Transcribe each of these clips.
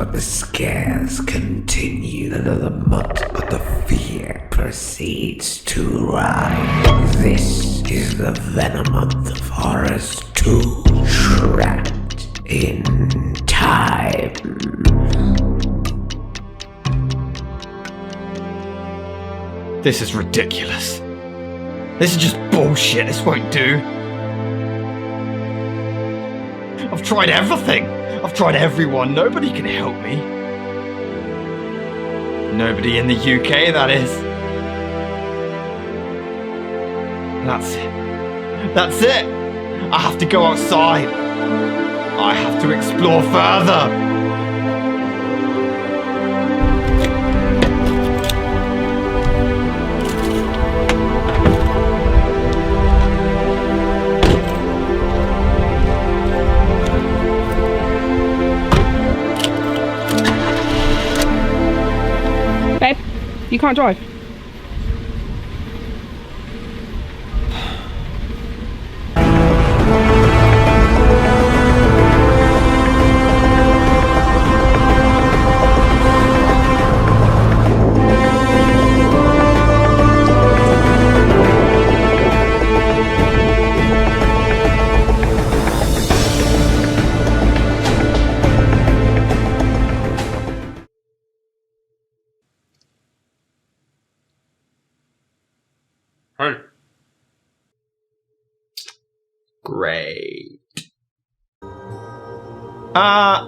But the scares continue. But the fear proceeds to rise. This is the Venom month of horrors 2, Trapped in Time. This is ridiculous. This is just bullshit. This won't do. I've tried everything. I've tried everyone. Nobody can help me. Nobody in the UK, that is. That's it. That's it. I have to go outside. I have to explore further. Babe, you can't drive. Great.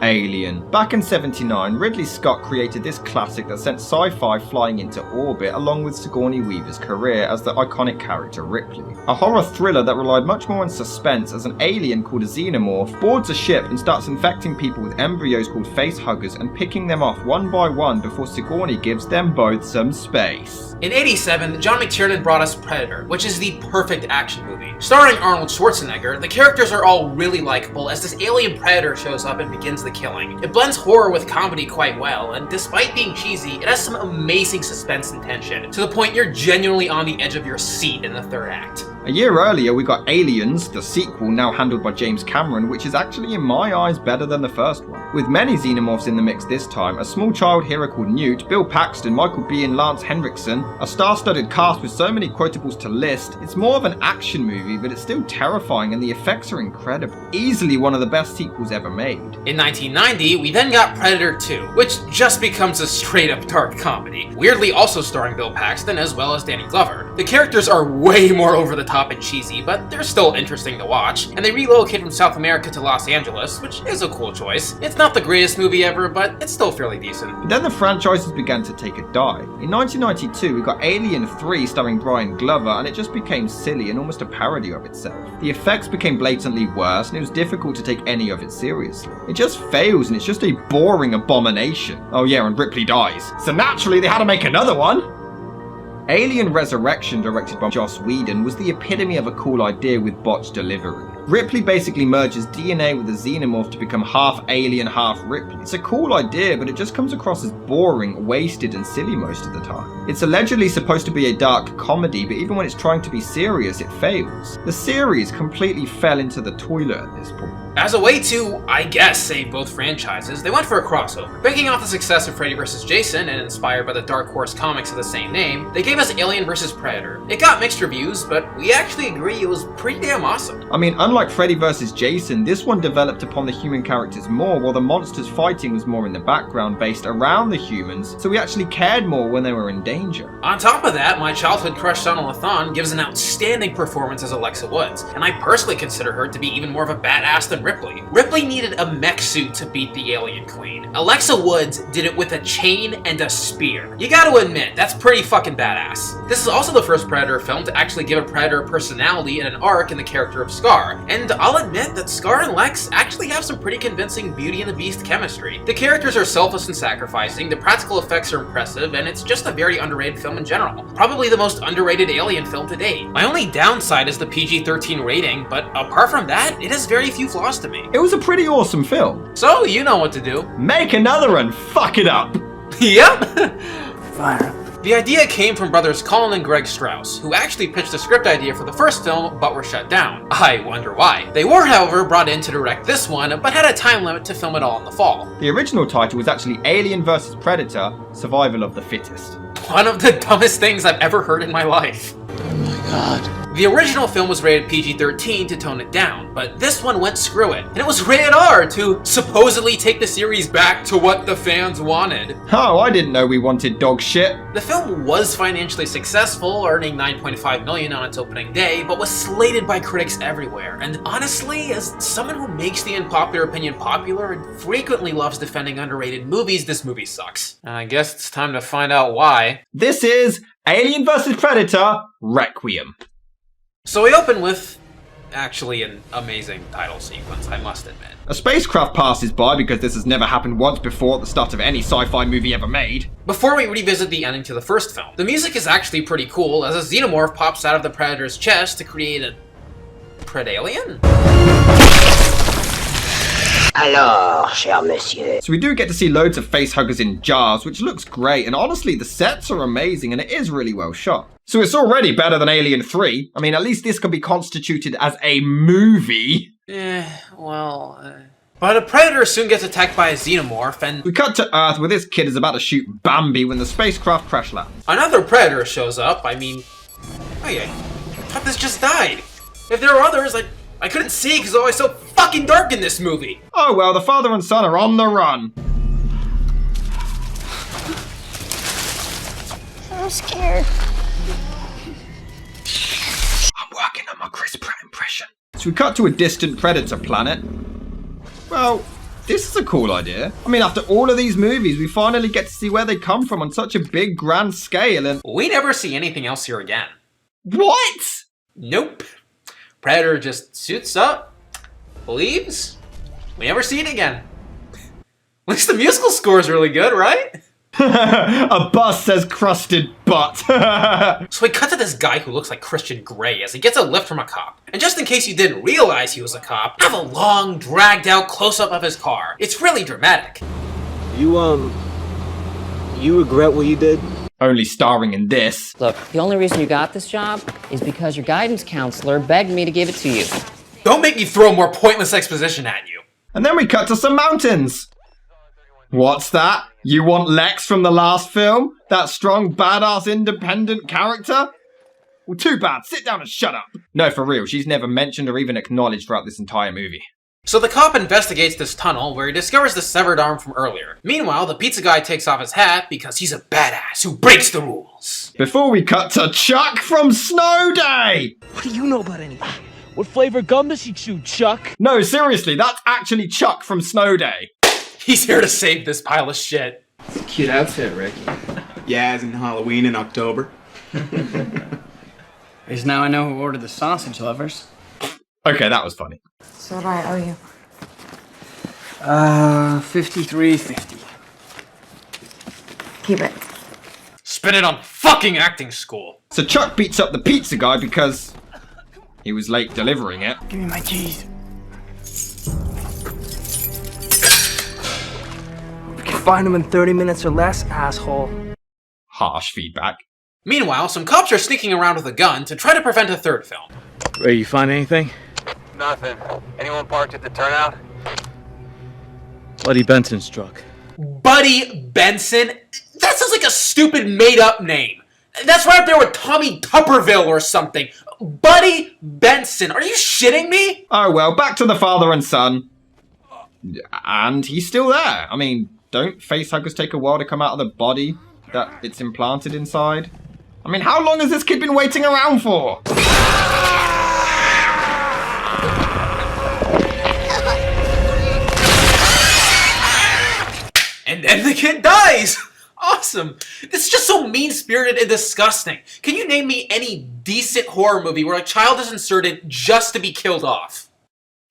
Alien. Back in '79, Ridley Scott created this classic that sent sci-fi flying into orbit along with Sigourney Weaver's career as the iconic character Ripley. A horror thriller that relied much more on suspense as an alien called a xenomorph boards a ship and starts infecting people with embryos called facehuggers and picking them off one by one before Sigourney gives them both some space. In '87, John McTiernan brought us Predator, which is the perfect action movie. Starring Arnold Schwarzenegger, the characters are all really likable as this alien predator shows up and begins the killing. It blends horror with comedy quite well, and despite being cheesy, it has some amazing suspense and tension, to the point you're genuinely on the edge of your seat in the third act. A year earlier, we got Aliens, the sequel now handled by James Cameron, which is actually in my eyes better than the first one. With many xenomorphs in the mix this time, a small child hero called Newt, Bill Paxton, Michael Biehn, Lance Henriksen, a star-studded cast with so many quotables to list. It's more of an action movie, but it's still terrifying and the effects are incredible. Easily one of the best sequels ever made. In 1990, we then got Predator 2, which just becomes a straight-up dark comedy, weirdly also starring Bill Paxton as well as Danny Glover. The characters are way more over the top and cheesy, but they're still interesting to watch, and they relocate from South America to Los Angeles, which is a cool choice. It's not the greatest movie ever, but it's still fairly decent. Then the franchises began to take a dive. In 1992, we got Alien 3 starring Brian Glover, and it just became silly and almost a parody of itself. The effects became blatantly worse, and it was difficult to take any of it seriously. It just fails, and it's just a boring abomination. Oh yeah, and Ripley dies. So naturally, they had to make another one! Alien Resurrection, directed by Joss Whedon, was the epitome of a cool idea with botched delivery. Ripley basically merges DNA with a xenomorph to become half alien, half Ripley. It's a cool idea, but it just comes across as boring, wasted, and silly most of the time. It's allegedly supposed to be a dark comedy, but even when it's trying to be serious, it fails. The series completely fell into the toilet at this point. As a way to, I guess, save both franchises, they went for a crossover. Banking off the success of Freddy vs. Jason and inspired by the Dark Horse comics of the same name, they gave us Alien vs. Predator. It got mixed reviews, but we actually agree it was pretty damn awesome. I mean, unlike Freddy vs. Jason, this one developed upon the human characters more, while the monsters fighting was more in the background based around the humans, so we actually cared more when they were in danger. On top of that, my childhood crush Donna Lathan gives an outstanding performance as Alexa Woods, and I personally consider her to be even more of a badass than Ripley. Ripley needed a mech suit to beat the Alien Queen. Alexa Woods did it with a chain and a spear. You gotta admit, that's pretty fucking badass. This is also the first Predator film to actually give a Predator a personality and an arc in the character of Scar, and I'll admit that Scar and Lex actually have some pretty convincing Beauty and the Beast chemistry. The characters are selfless and sacrificing, the practical effects are impressive, and it's just a very underrated film in general. Probably the most underrated Alien film to date. My only downside is the PG-13 rating, but apart from that, it has very few flaws to me. It was a pretty awesome film. So, you know what to do. Make another and fuck it up! Yep! Fire up the The idea came from brothers Colin and Greg Strauss, who actually pitched the script idea for the first film but were shut down. I wonder why. They were, however, brought in to direct this one, but had a time limit to film it all in the fall. The original title was actually Alien vs. Predator: Survival of the Fittest. One of the dumbest things I've ever heard in my life. Oh my god. The original film was rated PG-13 to tone it down, but this one went screw it, and it was rated R to supposedly take the series back to what the fans wanted. Oh, I didn't know we wanted dog shit. The film was financially successful, earning $9.5 million on its opening day, but was slated by critics everywhere. And honestly, as someone who makes the unpopular opinion popular and frequently loves defending underrated movies, this movie sucks. And I guess it's time to find out why. This is Alien vs. Predator: Requiem. So we open with, actually, an amazing title sequence, I must admit. A spacecraft passes by because this has never happened once before at the start of any sci-fi movie ever made. Before we revisit the ending to the first film, the music is actually pretty cool as a xenomorph pops out of the Predator's chest to create a Predalien? Alors, cher monsieur. So we do get to see loads of facehuggers in jars, which looks great, and honestly the sets are amazing and it is really well shot. So it's already better than Alien 3. I mean, at least this can be constituted as a movie. But a Predator soon gets attacked by a xenomorph, and We cut to Earth where this kid is about to shoot Bambi when the spacecraft crash lands. another Predator shows up. I thought this just died. If there were others, I couldn't see because it's always so fucking dark in this movie. Oh well, the father and son are on the run. I'm scared. I'm working on my Chris Pratt impression. So we cut to a distant Predator planet. Well, this is a cool idea. I mean, after all of these movies, we finally get to see where they come from on such a big, grand scale, and... We never see anything else here again. What? Nope. Predator just suits up, leaves, we never see it again. At least the musical score is really good, right? A bus says crusted butt. So we cut to this guy who looks like Christian Grey as he gets a lift from a cop. And just in case you didn't realize he was a cop, have a long, dragged out close-up of his car. It's really dramatic. You regret what you did? Only starring in this. Look, the only reason you got this job is because your guidance counselor begged me to give it to you. Don't make me throw more pointless exposition at you. And then we cut to some mountains. What's that? You want Lex from the last film? That strong, badass, independent character? Well, too bad. Sit down and shut up. No, for real. She's never mentioned or even acknowledged throughout this entire movie. So the cop investigates this tunnel where he discovers the severed arm from earlier. Meanwhile, the pizza guy takes off his hat because he's a badass who breaks the rules. Before we cut to Chuck from Snow Day! What do you know about anything? What flavor gum does he chew, Chuck? No, seriously, that's actually Chuck from Snow Day. He's here to save this pile of shit. It's a cute outfit, Rick. Yeah, as in Halloween in October. At least now I know who ordered the sausage lovers. Okay, that was funny. So what do I owe you? $53.50. Keep it. Spend it on fucking acting school. So Chuck beats up the pizza guy because he was late delivering it. Give me my keys. We can find them in 30 minutes or less, asshole. Harsh feedback. Meanwhile, some cops are sneaking around with a gun to try to prevent a third film. Ray, you find anything? Nothing. Anyone parked at the turnout? Buddy Benson's truck. Buddy Benson? That sounds like a stupid made-up name. That's right up there with Tommy Tupperville or something. Buddy Benson, are you shitting me? Oh well, back to the father and son. And he's still there. I mean, don't facehuggers take a while to come out of the body that it's implanted inside? I mean, how long has this kid been waiting around for? And then the kid dies! Awesome! This is just so mean-spirited and disgusting. Can you name me any decent horror movie where a child is inserted just to be killed off?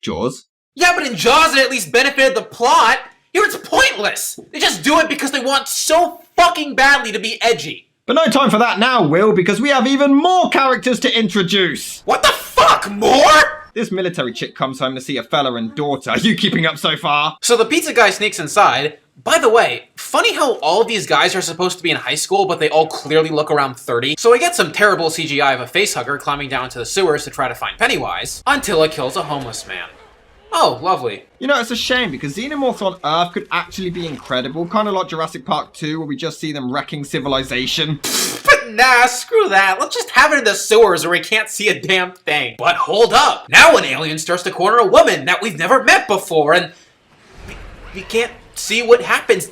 Jaws? Yeah, but in Jaws it at least benefited the plot. Here it's pointless! They just do it because they want so fucking badly to be edgy. But no time for that now, Will, because we have even more characters to introduce. What the fuck? More? This military chick comes home to see a fella and daughter. Are you keeping up so far? So the pizza guy sneaks inside. By the way, Funny how all of these guys are supposed to be in high school, but they all clearly look around 30. So we get some terrible CGI of a facehugger climbing down into the sewers to try to find Pennywise, until it kills a homeless man. Oh, lovely. You know, it's a shame because xenomorphs on Earth could actually be incredible, kind of like Jurassic Park 2 where we just see them wrecking civilization. But nah, screw that. Let's just have it in the sewers where we can't see a damn thing. But hold up. Now an alien starts to corner a woman that we've never met before and we can't see what happens.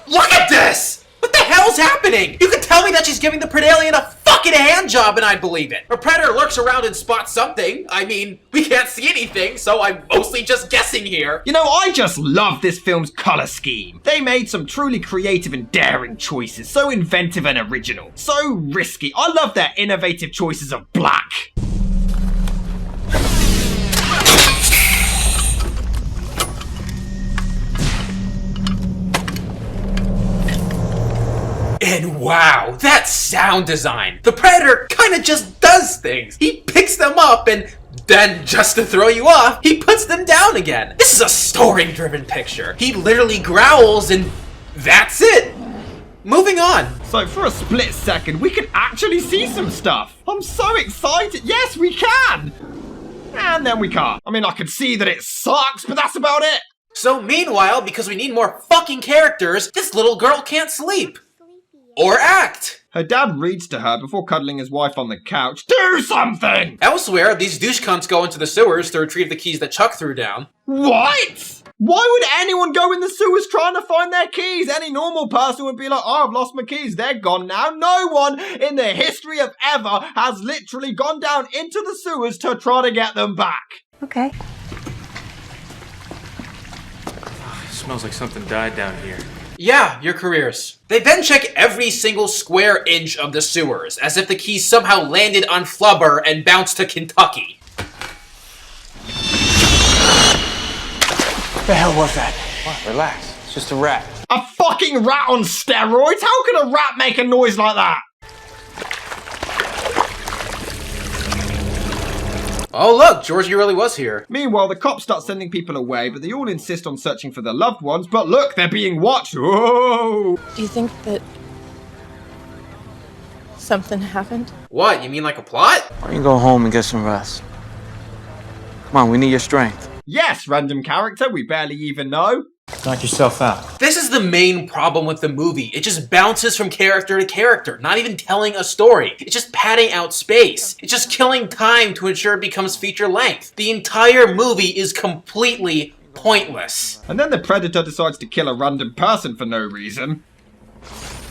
Look at this! What the hell's happening? You could tell me that she's giving the alien a fucking hand job and I'd believe it. A predator lurks around and spots something. I mean, we can't see anything, so I'm mostly just guessing here. You know, I just love this film's color scheme. They made some truly creative and daring choices, so inventive and original, so risky. I love their innovative choices of black. And wow, that sound design! The Predator kinda just does things! He picks them up and then, just to throw you off, he puts them down again! This is a story-driven picture! He literally growls and that's it! Moving on! So for a split second, we can actually see some stuff! I'm so excited! Yes, we can! And then we can't. I mean, I can see that it sucks, but that's about it! So meanwhile, because we need more fucking characters, this little girl can't sleep! Or act! Her dad reads to her before cuddling his wife on the couch. Do something! Elsewhere, these douche cunts go into the sewers to retrieve the keys that Chuck threw down. What? Why would anyone go in the sewers trying to find their keys? Any normal person would be like, oh, I've lost my keys, they're gone now. No one in the history of ever has literally gone down into the sewers to try to get them back. Okay. It smells like something died down here. Yeah, your careers. They then check every single square inch of the sewers, as if the keys somehow landed on Flubber and bounced to Kentucky. What the hell was that? What? Relax. It's just a rat. A fucking rat on steroids? How could a rat make a noise like that? Oh look, Georgie really was here. Meanwhile, the cops start sending people away, but they all insist on searching for their loved ones. But look, they're being watched. Whoa! Do you think that something happened? What, you mean like a plot? Why don't you go home and get some rest? Come on, we need your strength. Yes, random character we barely even know. Knock yourself out. This is the main problem with the movie. It just bounces from character to character, not even telling a story. It's just padding out space. It's just killing time to ensure it becomes feature length. The entire movie is completely pointless. And then the Predator decides to kill a random person for no reason.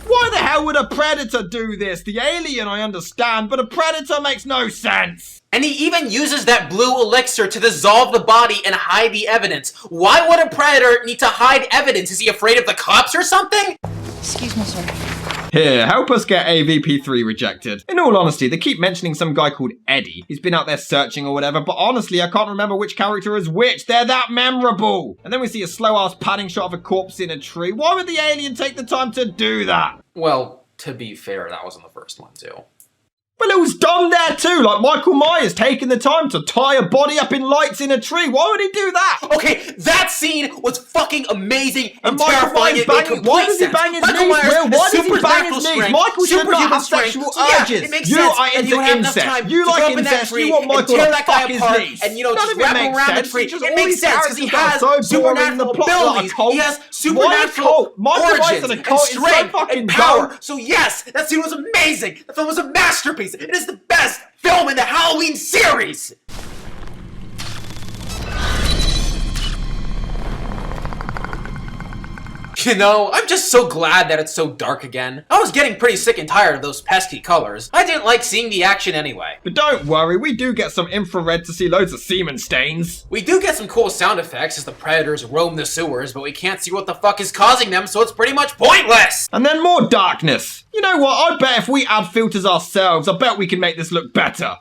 Why the hell would a Predator do this? The alien I understand, but a Predator makes no sense. And he even uses that blue elixir to dissolve the body and hide the evidence. Why would a Predator need to hide evidence? Is he afraid of the cops or something? Excuse me, sir. Here, help us get AVP3 rejected. In all honesty, they keep mentioning some guy called Eddie. He's been out there searching or whatever, but honestly, I can't remember which character is which. They're that memorable. And then we see a slow-ass panning shot of a corpse in a tree. Why would the alien take the time to do that? Well, to be fair, that was in the first one too. Well, it was done there too, like Michael Myers taking the time to tie a body up in lights in a tree. Why would he do that? Okay, that scene was fucking amazing and Michael terrifying. Myers banging, why does he bang his knees, Will? Why does he bang his knees? Michael should not have sexual urges. It makes you sense, are and you into have enough incest. time You to like go up in that incest. tree You want and Michael tear to that fuck guy his apart knees. and, you know, None just of it wrap him makes around the sense. tree. It's just It all makes these sense because he characters has are so boring. supernatural The plot like a abilities. cult. He has Why a supernatural cult? Michael Myers origins in a and cult is so strength fucking and power. dumb. So yes, that scene was amazing. The film was a masterpiece. It is the best film in the Halloween series. You know, I'm just so glad that it's so dark again. I was getting pretty sick and tired of those pesky colors. I didn't like seeing the action anyway. But don't worry, we do get some infrared to see loads of semen stains. We do get some cool sound effects as the predators roam the sewers, but we can't see what the fuck is causing them, so it's pretty much pointless! And then more darkness. You know what, I bet if we add filters ourselves, I bet we can make this look better.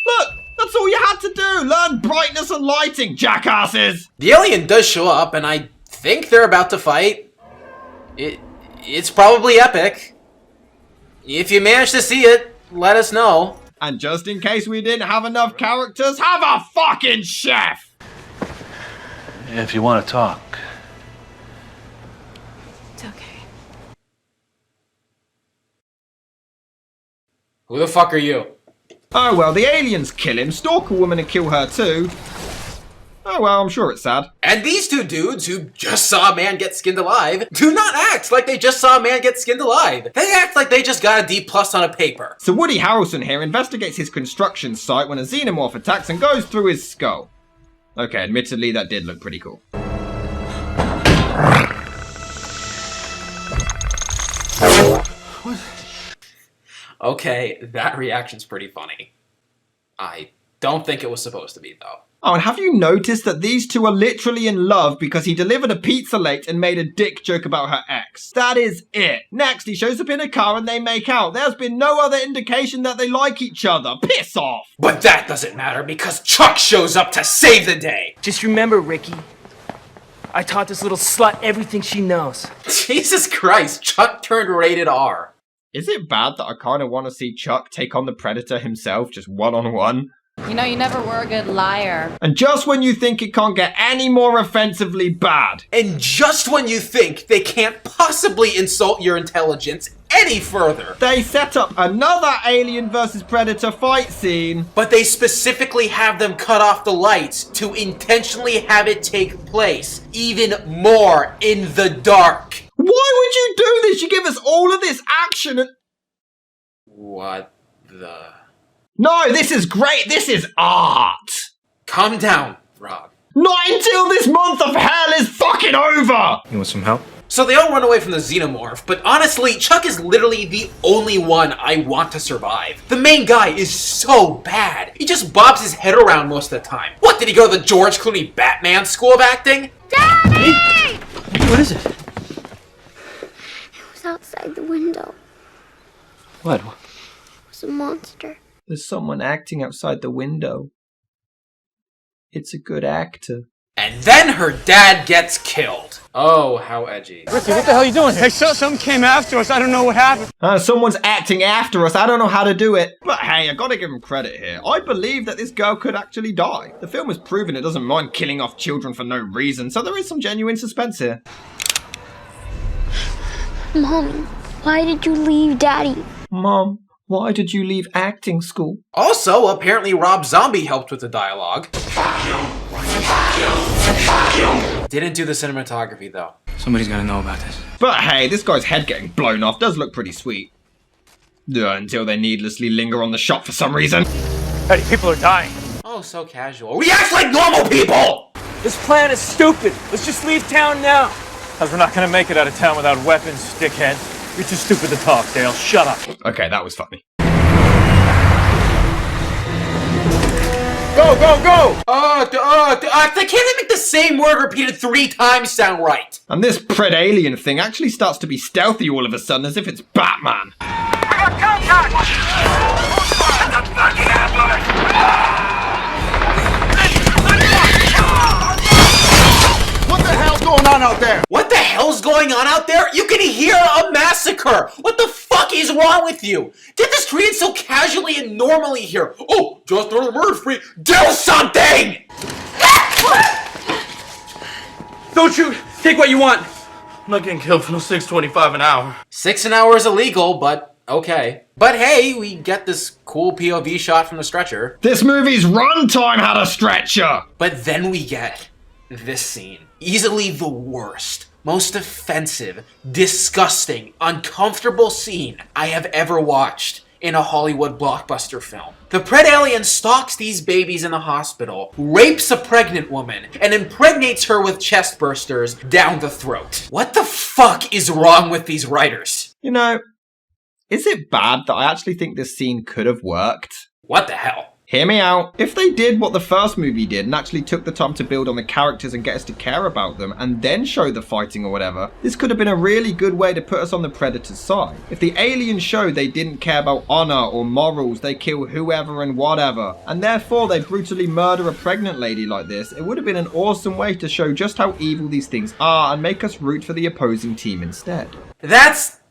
Look! That's all you had to do! Learn brightness and lighting, jackasses! The alien does show up, and I think they're about to fight. It's probably epic. If you manage to see it, let us know. And just in case we didn't have enough characters, have a fucking chef! If you want to talk. It's okay. Who the fuck are you? Oh well, the aliens kill him, stalk a woman and kill her too. Oh well, I'm sure it's sad. And these two dudes who just saw a man get skinned alive do not act like they just saw a man get skinned alive. They act like they just got a D+ on a paper. So Woody Harrelson here investigates his construction site when a xenomorph attacks and goes through his skull. Okay, admittedly that did look pretty cool. Okay, that reaction's pretty funny. I don't think it was supposed to be, though. Oh, and have you noticed that these two are literally in love because he delivered a pizza late and made a dick joke about her ex? That is it. Next, he shows up in a car and they make out. There's been no other indication that they like each other. Piss off! But that doesn't matter because Chuck shows up to save the day! Just remember, Ricky, I taught this little slut everything she knows. Jesus Christ, Chuck turned rated R. Is it bad that I kind of want to see Chuck take on the Predator himself, just one-on-one? You know, you never were a good liar. And just when you think it can't get any more offensively bad. And just when you think they can't possibly insult your intelligence any further. They set up another Alien vs. Predator fight scene. But they specifically have them cut off the lights to intentionally have it take place even more in the dark. Why would you do this? You give us all of this action and... What the... No, this is great. This is art. Calm down, Rob. Not until this month of hell is fucking over. You want some help? So they all run away from the xenomorph, but honestly, Chuck is literally the only one I want to survive. The main guy is so bad. He just bobs his head around most of the time. What, did he go to the George Clooney Batman School of Acting? Daddy! What is it? It was outside the window. What? It was a monster. There's someone acting outside the window. It's a good actor. And then her dad gets killed. Oh, how edgy. Ricky, what the hell are you doing here? Hey, something came after us. I don't know what happened. Someone's acting after us. I don't know how to do it. But hey, I gotta give him credit here. I believe that this girl could actually die. The film has proven it doesn't mind killing off children for no reason, so there is some genuine suspense here. Mommy, why did you leave Daddy? Mom, why did you leave acting school? Also, apparently Rob Zombie helped with the dialogue. Didn't do the cinematography, though. Somebody's gotta know about this. But hey, this guy's head getting blown off does look pretty sweet. Until they needlessly linger on the shot for some reason. Eddie, people are dying. Oh, so casual. We act like normal people! This plan is stupid. Let's just leave town now. Cause we're not gonna make it out of town without weapons, dickhead. You're too stupid to talk, Dale. Shut up. Okay, that was funny. Go, go, go! They can't make the same word repeated 3 times sound right. And this pred alien thing actually starts to be stealthy all of a sudden, as if it's Batman. What the hell's going on out there? What the hell's going on out there? You can hear a massacre! What the fuck is wrong with you? Did this treat it so casually and normally here? Oh, just another murder spree. Do something! Don't shoot! Take what you want! I'm not getting killed for no $6.25 an hour. 6 an hour is illegal, but okay. But hey, we get this cool POV shot from the stretcher. This movie's runtime had a stretcher! But then we get this scene. Easily the worst, most offensive, disgusting, uncomfortable scene I have ever watched in a Hollywood blockbuster film. The pred alien stalks these babies in the hospital, rapes a pregnant woman, and impregnates her with chest bursters down the throat. What the fuck is wrong with these writers? You know, is it bad that I actually think this scene could have worked? What the hell? Hear me out. If they did what the first movie did and actually took the time to build on the characters and get us to care about them and then show the fighting or whatever, this could have been a really good way to put us on the Predator's side. If the aliens showed they didn't care about honor or morals, they kill whoever and whatever, and therefore they brutally murder a pregnant lady like this, it would have been an awesome way to show just how evil these things are and make us root for the opposing team instead. That's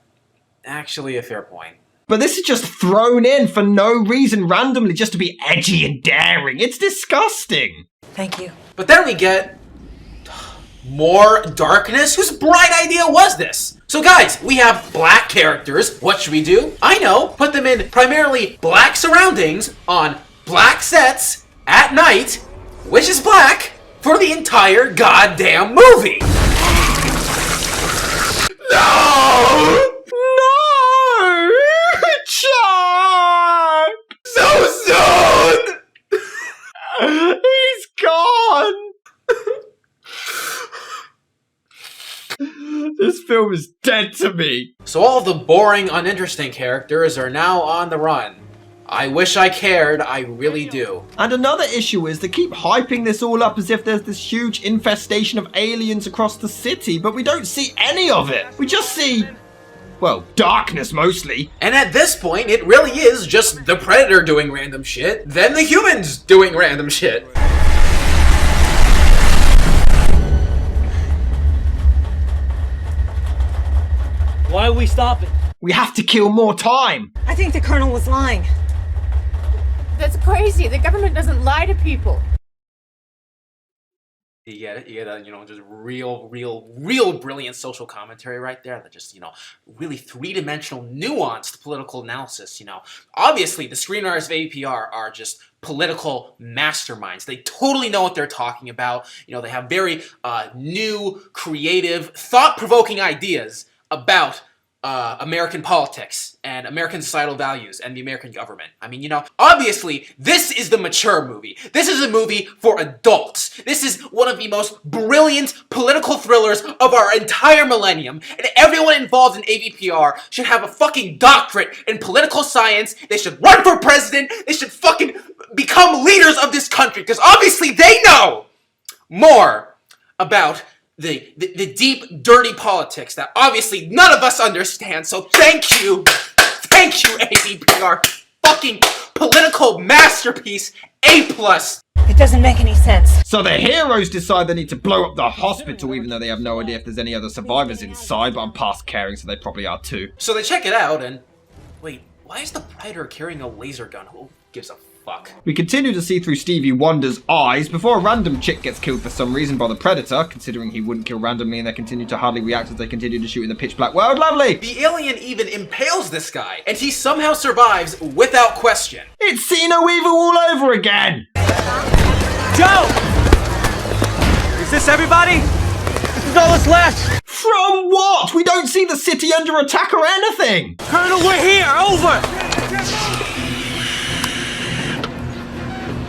actually a fair point. But this is just thrown in for no reason randomly just to be edgy and daring. It's disgusting. Thank you. But then we get more darkness? Whose bright idea was this? So guys, we have black characters. What should we do? I know, put them in primarily black surroundings on black sets at night, which is black, for the entire goddamn movie. No! No! Chuck! So soon! He's gone! This film is dead to me. So all the boring, uninteresting characters are now on the run. I wish I cared, I really do. And another issue is they keep hyping this all up as if there's this huge infestation of aliens across the city, but we don't see any of it. We just see, well, darkness mostly. And at this point, it really is just the Predator doing random shit, then the humans doing random shit. Why are we stopping? We have to kill more time. I think the Colonel was lying. That's crazy. The government doesn't lie to people. You get it? You get a, just real brilliant social commentary right there that just, really three-dimensional, nuanced political analysis, Obviously, the screenwriters of AVPR are just political masterminds. They totally know what they're talking about. They have very new, creative, thought-provoking ideas about American politics and American societal values and the American government. I mean, obviously, this is the mature movie. This is a movie for adults. This is one of the most brilliant political thrillers of our entire millennium, and everyone involved in AVPR should have a fucking doctorate in political science. They should run for president. They should fucking become leaders of this country, because obviously they know more about the deep, dirty politics that obviously none of us understand. So thank you, AVPR, fucking political masterpiece, A+. It doesn't make any sense. So the heroes decide they need to blow up the hospital, even though they have no idea if there's any other survivors inside, but I'm past caring, so they probably are too. So they check it out, and wait, why is the Predator carrying a laser gun? Who gives a fuck? We continue to see through Stevie Wonder's eyes before a random chick gets killed for some reason by the Predator, considering he wouldn't kill randomly, and they continue to hardly react as they continue to shoot in the pitch black world. Lovely! The alien even impales this guy, and he somehow survives without question. It's See No Evil all over again! Joe! Is this everybody? This is all that's left! From what? We don't see the city under attack or anything! Colonel, we're here! Over!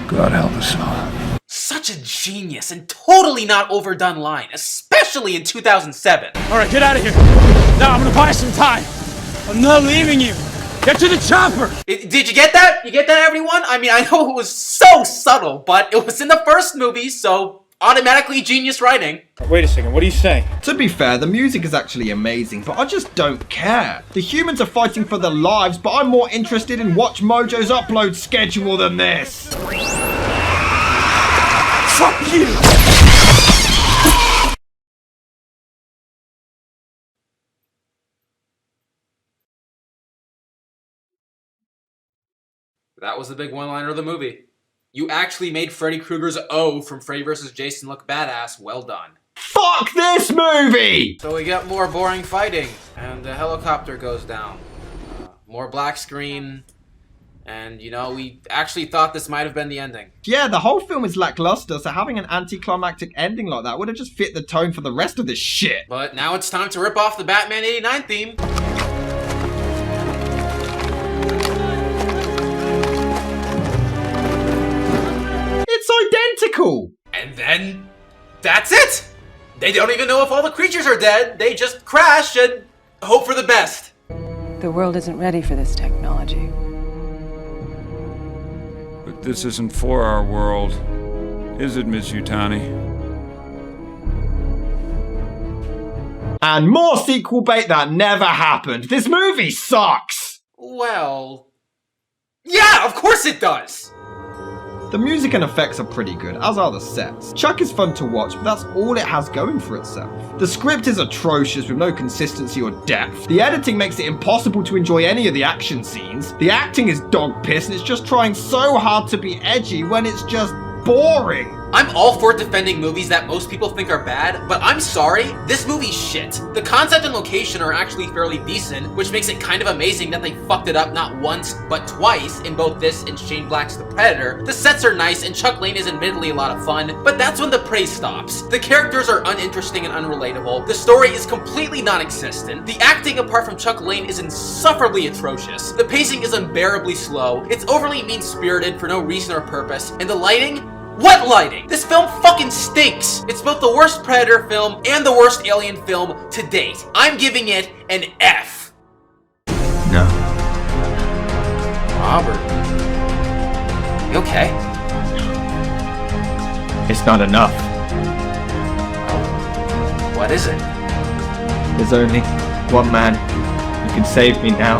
God help us all. Such a genius and totally not overdone line, especially in 2007. Alright, get out of here! Now I'm gonna buy some time! I'm not leaving you! Get to the chopper! Did you get that? You get that, everyone? I mean, I know it was so subtle, but it was in the first movie, so automatically genius writing. Wait a second, what are you saying? To be fair, the music is actually amazing, but I just don't care. The humans are fighting for their lives, but I'm more interested in Watch Mojo's upload schedule than this. Fuck you! That was the big one-liner of the movie. You actually made Freddy Krueger's O from Freddy vs. Jason look badass. Well done. Fuck this movie! So we get more boring fighting, and the helicopter goes down. More black screen, and we actually thought this might have been the ending. Yeah, the whole film is lackluster, so having an anticlimactic ending like that would have just fit the tone for the rest of this shit. But now it's time to rip off the Batman '89 theme. It's identical! And then, that's it! They don't even know if all the creatures are dead, they just crash and hope for the best. The world isn't ready for this technology. But this isn't for our world, is it, Miss Yutani? And more sequel bait that never happened. This movie sucks! Well, yeah, of course it does! The music and effects are pretty good, as are the sets. Chuck is fun to watch, but that's all it has going for itself. The script is atrocious with no consistency or depth. The editing makes it impossible to enjoy any of the action scenes. The acting is dog piss and it's just trying so hard to be edgy when it's just boring. I'm all for defending movies that most people think are bad, but I'm sorry, this movie's shit. The concept and location are actually fairly decent, which makes it kind of amazing that they fucked it up not once, but twice in both this and Shane Black's The Predator. The sets are nice and Chuck Lane is admittedly a lot of fun, but that's when the praise stops. The characters are uninteresting and unrelatable, the story is completely non-existent, the acting apart from Chuck Lane is insufferably atrocious, the pacing is unbearably slow, it's overly mean-spirited for no reason or purpose, and the lighting? What lighting? This film fucking stinks! It's both the worst Predator film and the worst Alien film to date. I'm giving it an F. No. Robert. You okay? It's not enough. What is it? There's only one man who can save me now.